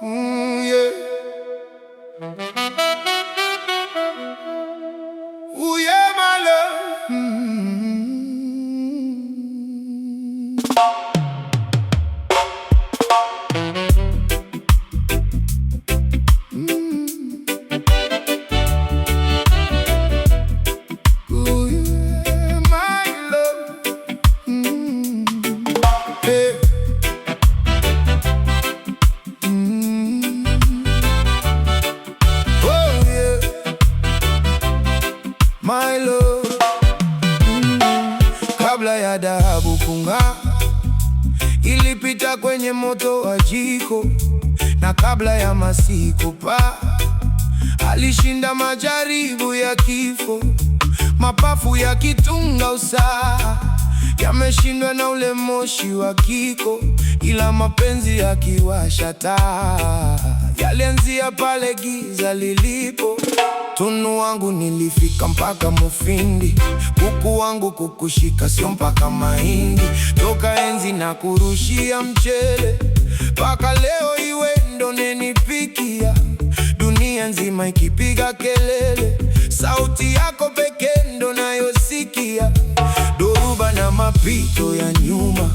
Yeah. Ooh, yeah, my love. Ooh, yeah, my love. Hey. Oh, yeah. My love. Kabla ya dhahabu kung'aa, ilipita kwenye moto wa jiko, na kabla ya masiku paa, alishinda majaribu ya kifo. Mapafu yakitunga usaha, yameshindwa na ule moshi wa kiko, ila mapenzi yakiwasha taa, yalianzia pale giza lilipo. Tunu wangu nilifika mpaka Mufindi, kuku wangu kukushika sio mpaka mahindi. Toka enzi na kurushia mchele, mpaka leo iwe ndo nenipikia. Dunia nzima ikipiga kelele, sauti yako pekee ndo nayosikia. Dhoruba na mapito ya nyuma,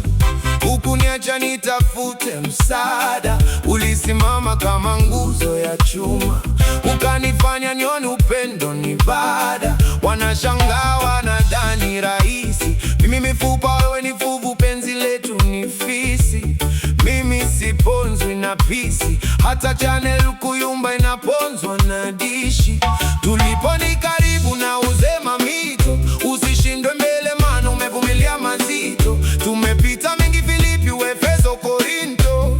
hukuniacha nitafute msaada. Ulisimama kama nguzo ya chuma, ukanifanya nione upendo ni ibada. Wanashangaa wanadhani rahisi, mimi mifupa wewe ni fuvu, penzi letu ni fisi. Mimi siponzwi na pisi, hata channel kuyumba inaponzwa na dishi. Tulipo ni karibu na uzema mito, usishindwe mbele maana umevumilia mazito. Tumepita mengi Filipi, Efeso, Korinto,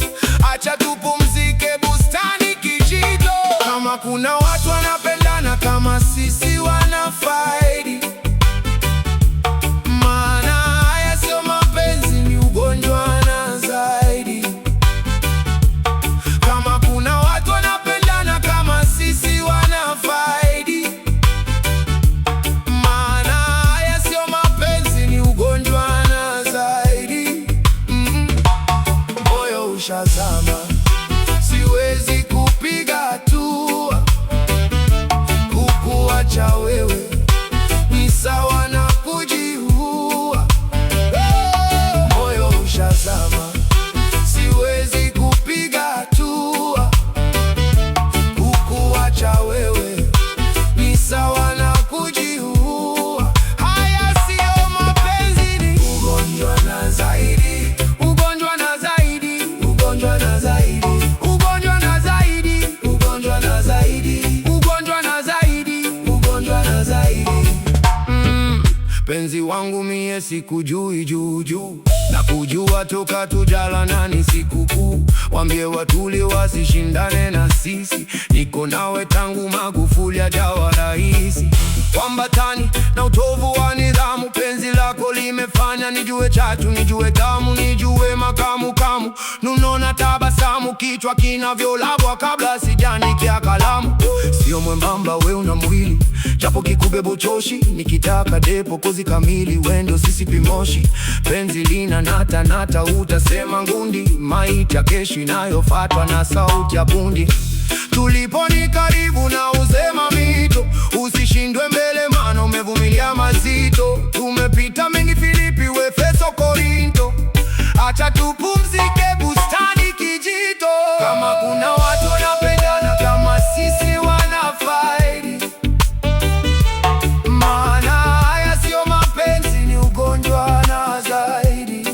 acha tupumzike bustani kijito. Kama kuna watu wanapendana kama sisi wanafaidi, maana haya sio mapenzi, ni ugonjwa na zaidi. Kama kuna watu wanapendana kama sisi wanafaidi, maana haya sio mapenzi, ni ugonjwa na zaidi. Moyo ushazama, siwezi kupiga hatua. Kukuacha wewe ni sawa na kujiua. Moyo ushazama, siwezi kupiga hatua. Kukuacha wewe ni sawa na kujiua. Haya sio mapenzi, ni ugonjwa na zaidi. Ugonjwa na zaidi. Ugonjwa na zaidi. Ugonjwa na zaidi. Ugonjwa na zaidi. Ugonjwa na zaidi. Ugonjwa na zaidi. Penzi wangu mie sikujui juu, na kujua toka tujala nani sikukuu. Wambie watuli wasishindane na sisi, niko nawe tangu Magufuli hajawa rahisi. Wambatani na utovu wa nidhamu, penzi lako limefanya nijue chatu, nijue tamu, nijue makamu. Nuno na tabasamu, kichwa kinavyolabwa kabla sijaandikia kalamu. Sio mwembamba we una mwili, japo kikubebo choshi. Nikitaka depo kozi kamili, wendo sisi pimoshi. Penzi lina nata, utasema ngundi. Maiti ya keshi inayofatwa na sauti ya bundi. Tulipo ni karibu na uzema mito, usishindwe mbele maana umevumilia mazito. Tumepita mengi Filipi, Efeso, Korinto, acha tupumzike bustani kijito. Kama kuna watu wanapendana kama sisi wanafaidi, maana haya sio mapenzi, ni ugonjwa na zaidi.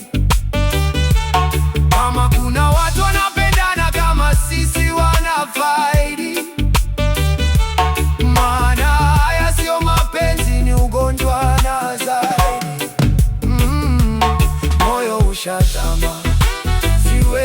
Kama kuna watu wanapendana kama sisi wanafaidi, maana haya sio mapenzi, ni ugonjwa na zaidi. Moyo ushazama, siwe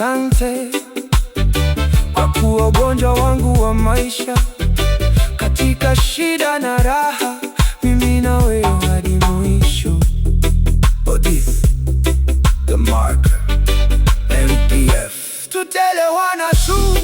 asante kwa kuwa ugonjwa wangu wa maisha, katika shida na raha, mimi na wewe hadi mwisho. Odi The Marker, MPF, tutelewana tu.